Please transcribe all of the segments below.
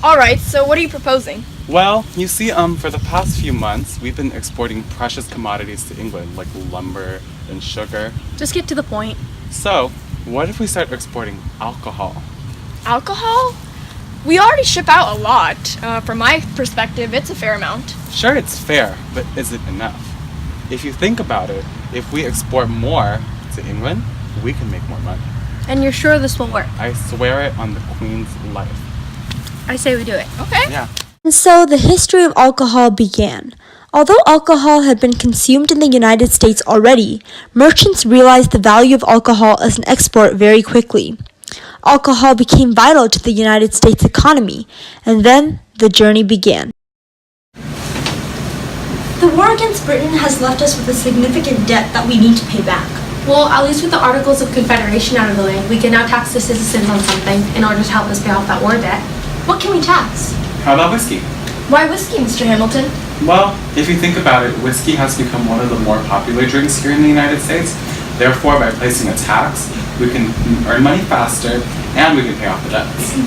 Alright, so what are you proposing? Well, you see, for the past few months, we've been exporting precious commodities to England, like lumber and sugar. Just get to the point. So, what if we start exporting alcohol? Alcohol? We already ship out a lot. From my perspective, it's a fair amount. Sure, it's fair, but is it enough? If you think about it, if we export more to England, we can make more money. And you're sure this will work? I swear it on the Queen's life. I say we do it. Okay. Yeah. And so the history of alcohol began. Although alcohol had been consumed in the United States already, merchants realized the value of alcohol as an export very quickly. Alcohol became vital to the United States economy, and then the journey began. The war against Britain has left us with a significant debt that we need to pay back. Well, at least with the Articles of Confederation out of the way, we can now tax the citizens on something in order to help us pay off that war debt. What can we tax? How about whiskey? Why whiskey, Mr. Hamilton? Well, if you think about it, whiskey has become one of the more popular drinks here in the United States. Therefore, by placing a tax, we can earn money faster and we can pay off the debts.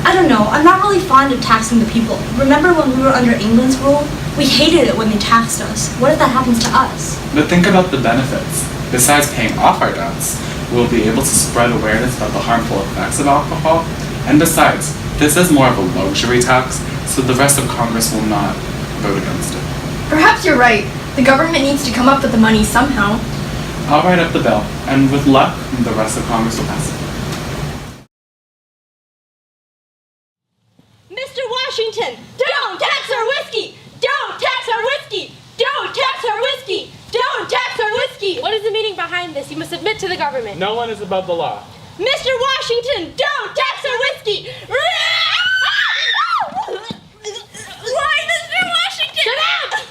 I don't know, I'm not really fond of taxing the people. Remember when we were under England's rule? We hated it when they taxed us. What if that happens to us? But think about the benefits. Besides paying off our debts, we'll be able to spread awareness about the harmful effects of alcohol. And besides, this is more of a luxury tax, so the rest of Congress will not vote against it. Perhaps you're right. The government needs to come up with the money somehow. I'll write up the bill, and with luck, the rest of Congress will pass it. Mr. Washington, don't tax our whiskey! Don't tax our whiskey! Don't tax our whiskey! Don't tax our whiskey! What is the meaning behind this? You must submit to the government. No one is above the law. Mr. Washington, don't tax our whiskey! Why, Mr. Washington? Shut up!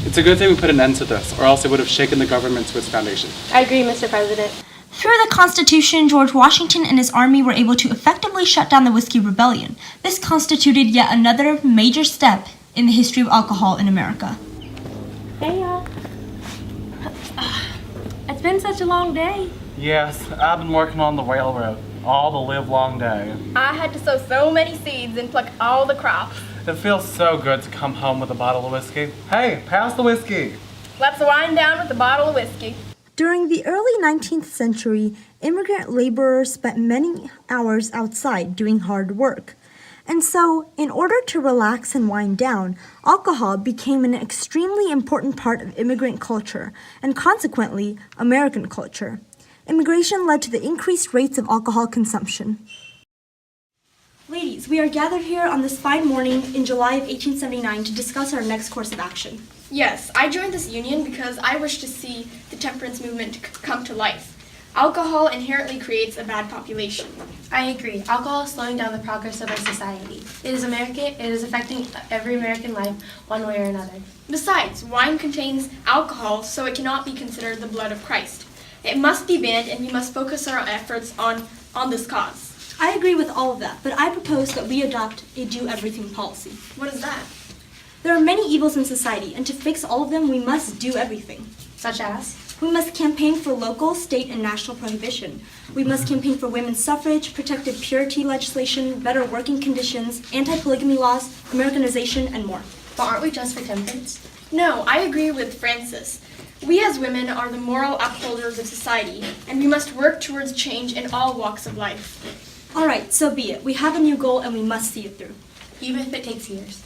It's a good thing we put an end to this, or else it would have shaken the government to its foundation. I agree, Mr. President. Through the Constitution, George Washington and his army were able to effectively shut down the Whiskey Rebellion. This constituted yet another major step in the history of alcohol in America. Hey, y'all. It's been such a long day. Yes, I've been working on the railroad all the live long day. I had to sow so many seeds and pluck all the crops. It feels so good to come home with a bottle of whiskey. Hey, pass the whiskey! Let's wind down with a bottle of whiskey. During the early 19th century, immigrant laborers spent many hours outside doing hard work. And so, in order to relax and wind down, alcohol became an extremely important part of immigrant culture, and consequently, American culture. Immigration led to the increased rates of alcohol consumption. Ladies, we are gathered here on this fine morning in July of 1879 to discuss our next course of action. Yes, I joined this union because I wish to see the temperance movement come to life. Alcohol inherently creates a bad population. I agree. Alcohol is slowing down the progress of our society. It is affecting every American life one way or another. Besides, wine contains alcohol, so it cannot be considered the blood of Christ. It must be banned, and we must focus our efforts on this cause. I agree with all of that, but I propose that we adopt a do-everything policy. What is that? There are many evils in society, and to fix all of them, we must do everything. Such as? We must campaign for local, state, and national prohibition. We must campaign for women's suffrage, protected purity legislation, better working conditions, anti-polygamy laws, Americanization, and more. But aren't we just for temperance? No, I agree with Francis. We as women are the moral upholders of society, and we must work towards change in all walks of life. All right, so be it. We have a new goal, and we must see it through. Even if it takes years.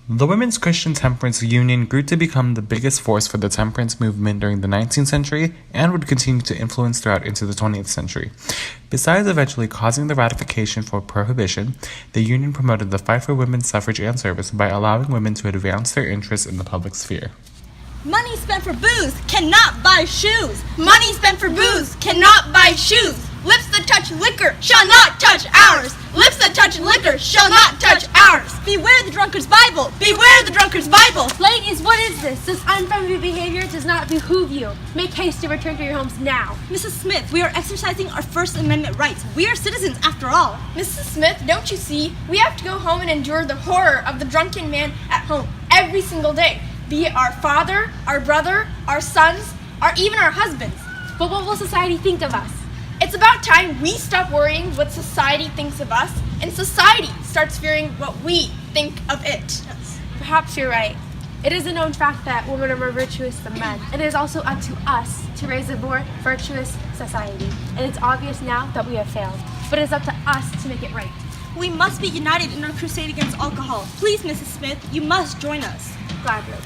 The Women's Christian Temperance Union grew to become the biggest force for the temperance movement during the 19th century and would continue to influence throughout into the 20th century. Besides eventually causing the ratification for prohibition, the union promoted the fight for women's suffrage and service by allowing women to advance their interests in the public sphere. Money spent for booze cannot buy shoes. Money spent for booze cannot buy shoes. Lips that touch liquor shall not touch ours. Lips that touch liquor shall not touch ours. Beware the drunkard's Bible. Beware the drunkard's Bible. Ladies, what is this? This unfriendly behavior does not behoove you. Make haste to return to your homes now. Mrs. Smith, we are exercising our First Amendment rights. We are citizens after all. Mrs. Smith, don't you see? We have to go home and endure the horror of the drunken man at home every single day. Be it our father, our brother, our sons, or even our husbands. But what will society think of us? It's about time we stop worrying what society thinks of us and society starts fearing what we think of it. Perhaps you're right. It is a known fact that women are more virtuous than men. And it is also up to us to raise a more virtuous society. And it's obvious now that we have failed. But it's up to us to make it right. We must be united in our crusade against alcohol. Please, Mrs. Smith, you must join us. Gladly.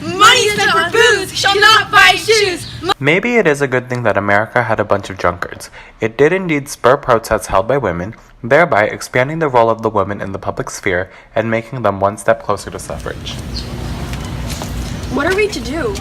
Money spent for booze shall not buy shoes. Maybe it is a good thing that America had a bunch of drunkards. It did indeed spur protests held by women, thereby expanding the role of the women in the public sphere and making them one step closer to suffrage. What are we to do?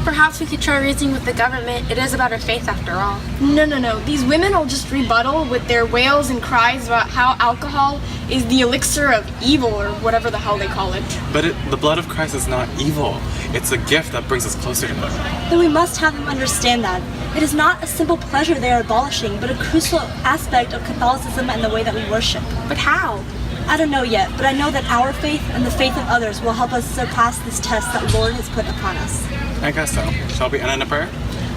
Perhaps we could try reasoning with the government. It is about our faith after all. No. These women will just rebuttal with their wails and cries about how alcohol is the elixir of evil or whatever the hell they call it. But the blood of Christ is not evil. It's a gift that brings us closer to Him. Then we must have them understand that. It is not a simple pleasure they are abolishing, but a crucial aspect of Catholicism and the way that we worship. But how? I don't know yet, but I know that our faith and the faith of others will help us surpass this test that Lord has put upon us. I guess so. Shall we end in a prayer?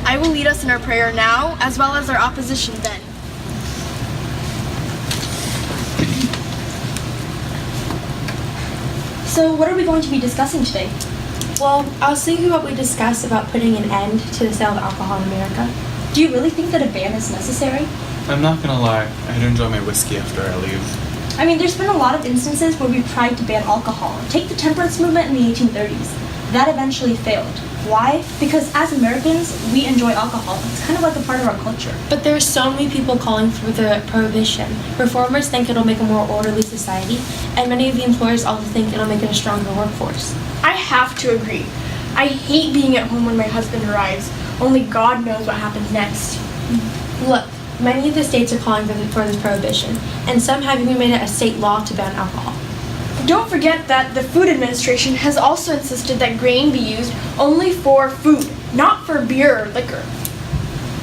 I will lead us in our prayer now, as well as our opposition then. So, what are we going to be discussing today? Well, I was thinking what we discussed about putting an end to the sale of alcohol in America. Do you really think that a ban is necessary? I'm not gonna lie. I'd enjoy my whiskey after I leave. I mean, there's been a lot of instances where we've tried to ban alcohol. Take the temperance movement in the 1830s. That eventually failed. Why? Because as Americans, we enjoy alcohol. It's kind of like a part of our culture. But there are so many people calling for the prohibition. Reformers think it'll make a more orderly society, and many of the employers also think it'll make it a stronger workforce. I have to agree. I hate being at home when my husband arrives. Only God knows what happens next. Look, many of the states are calling for this prohibition, and some have even made it a state law to ban alcohol. Don't forget that the Food Administration has also insisted that grain be used only for food, not for beer or liquor.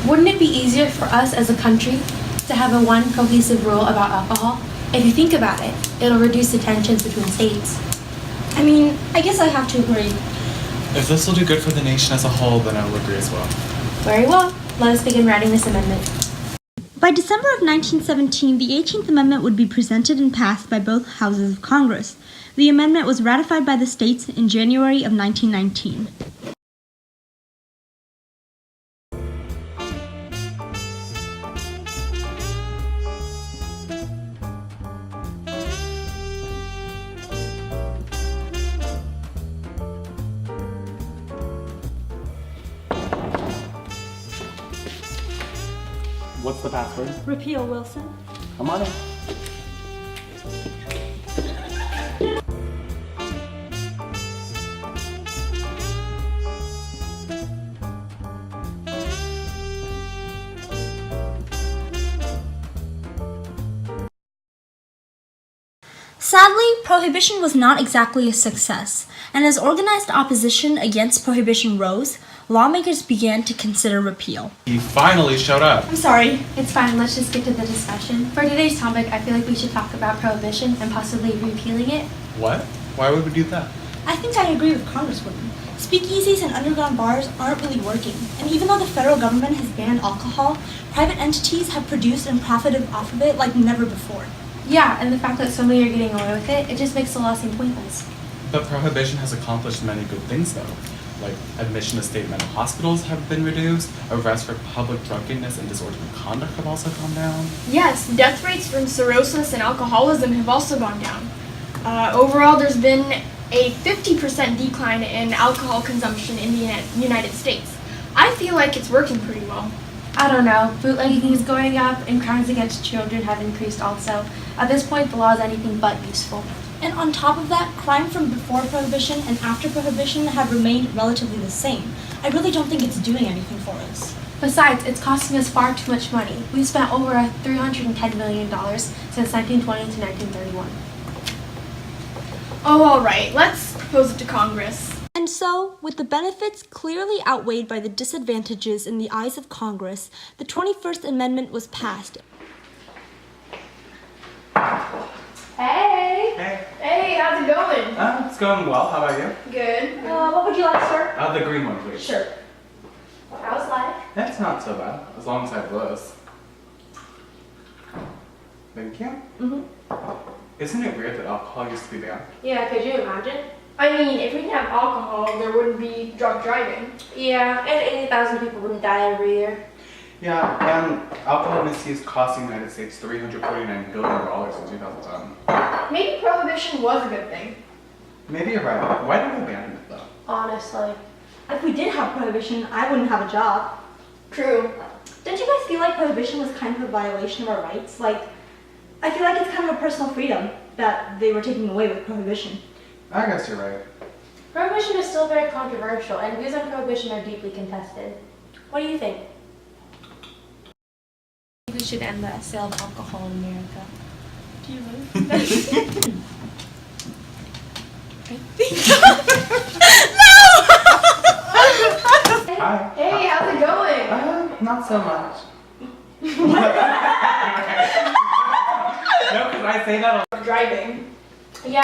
Wouldn't it be easier for us as a country to have a one cohesive rule about alcohol? If you think about it, it'll reduce the tensions between states. I mean, I guess I have to agree. If this will do good for the nation as a whole, then I will agree as well. Very well. Let us begin writing this amendment. By December of 1917, the 18th Amendment would be presented and passed by both houses of Congress. The amendment was ratified by the states in January of 1919. What's the password? Repeal, Wilson. Come on in. Sadly, prohibition was not exactly a success, and as organized opposition against prohibition rose, lawmakers began to consider repeal. He finally showed up. I'm sorry. It's fine. Let's just get to the discussion. For today's topic, I feel like we should talk about prohibition and possibly repealing it. What? Why would we do that? I think I agree with Congresswoman. Speakeasies and underground bars aren't really working. And even though the federal government has banned alcohol, private entities have produced and profited off of it like never before. Yeah, and the fact that so many are getting away with it, it just makes the law seem pointless. But prohibition has accomplished many good things, though. Like admission to state mental hospitals have been reduced, arrests for public drunkenness and disorderly conduct have also gone down. Yes, death rates from cirrhosis and alcoholism have also gone down. Overall, there's been a 50% decline in alcohol consumption in the United States. I feel like it's working pretty well. I don't know. Bootlegging is going up, and crimes against children have increased also. At this point, the law is anything but useful. And on top of that, crime from before Prohibition and after Prohibition have remained relatively the same. I really don't think it's doing anything for us. Besides, it's costing us far too much money. We've spent over $310 million since 1920 to 1931. Oh, all right. Let's propose it to Congress. And so, with the benefits clearly outweighed by the disadvantages in the eyes of Congress, the 21st Amendment was passed. Hey! Hey, how's it going? It's going well. How about you? Good. What would you like, sir? The green one, please. Sure. How's life? That's not so bad, as long as I have this. Thank you. Isn't it weird that alcohol used to be banned? Yeah, could you imagine? I mean, if we didn't have alcohol, there wouldn't be drunk driving. Yeah, and 80,000 people wouldn't die every year. Yeah, and alcohol misuse cost the United States $349 billion in 2007. Maybe prohibition was a good thing. Maybe you're right. Why did we ban it though? Honestly. If we did have prohibition, I wouldn't have a job. True. Don't you guys feel like prohibition was kind of a violation of our rights? Like, I feel like it's kind of a personal freedom that they were taking away with prohibition. I guess you're right. Prohibition is still very controversial, and views on prohibition are deeply contested. What do you think? We should end the sale of alcohol in America. Do you really? Hi. Hey, how's it going? Not so much. No, because I say that a lot. Driving. Yeah,